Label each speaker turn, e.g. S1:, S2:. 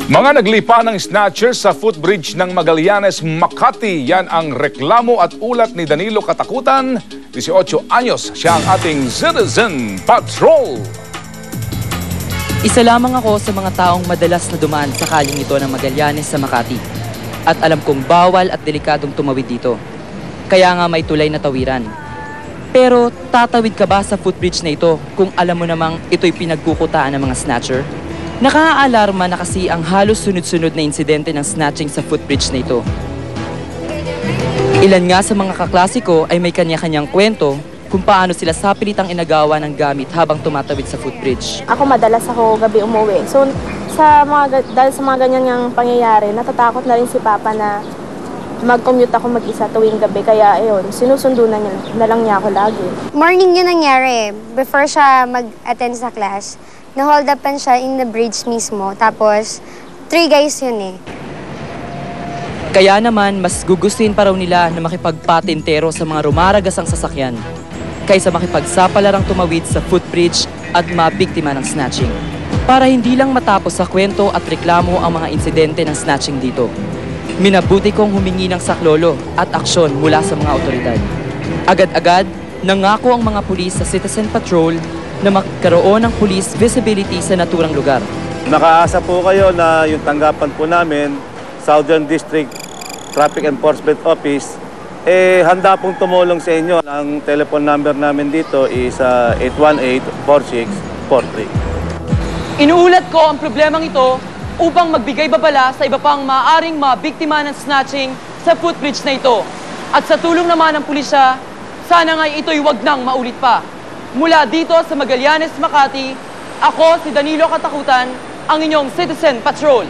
S1: Mga naglipa ng snatcher sa footbridge ng Magallanes, Makati. Yan ang reklamo at ulat ni Danilo Katakutan, 18 anyos. Siya ang ating Citizen Patrol.
S2: Isa lamang ako sa mga taong madalas na dumaan sa kaling ito ng Magallanes sa Makati. At alam kong bawal at delikadong tumawid dito. Kaya nga may tulay na tawiran. Pero tatawid ka ba sa footbridge na ito kung alam mo namang ito'y pinagkukutaan ng mga snatcher? Nakaalarma na kasi ang halos sunod-sunod na insidente ng snatching sa footbridge na ito. Ilan nga sa mga kaklase ko ay may kanya-kanyang kwento kung paano sila sapilitang inagawa ng gamit habang tumatawid sa footbridge.
S3: Ako madalas ako gabi umuwi. So dahil sa mga ganyan pangyayari, natatakot na rin si Papa na mag-commute ako mag-isa tuwing gabi. Kaya ayun, sinusundo na lang niya ako lagi.
S4: Morning yun nangyari. Before siya mag-attend sa class, na-hold upan siya in the bridge mismo. Tapos, 3 guys yun eh.
S2: Kaya naman, mas gugustuhin pa raw nila na makipagpatintero sa mga rumaragasang sasakyan kaysa makipagsapalarang tumawid sa footbridge at mabiktima ng snatching. Para hindi lang matapos sa kwento at reklamo ang mga insidente ng snatching dito. Minabuti kong humingi ng saklolo at aksyon mula sa mga otoridad. Agad-agad, nangako ang mga pulis sa Citizen Patrol na magkaroon ng police visibility sa naturang lugar.
S5: Nakaasa po kayo na yung tanggapan po namin, Southern District Traffic Enforcement Office, handa pong tumulong sa inyo. Ang telephone number namin dito is 818-4643.
S2: Inuulat ko ang problemang ito upang magbigay babala sa iba pang maaaring mabiktima ng snatching sa footbridge na ito. At sa tulong naman ng pulisya, sana nga ito'y wag nang maulit pa. Mula dito sa Magallanes, Makati, ako si Danilo Katakutan, ang inyong Citizen Patrol.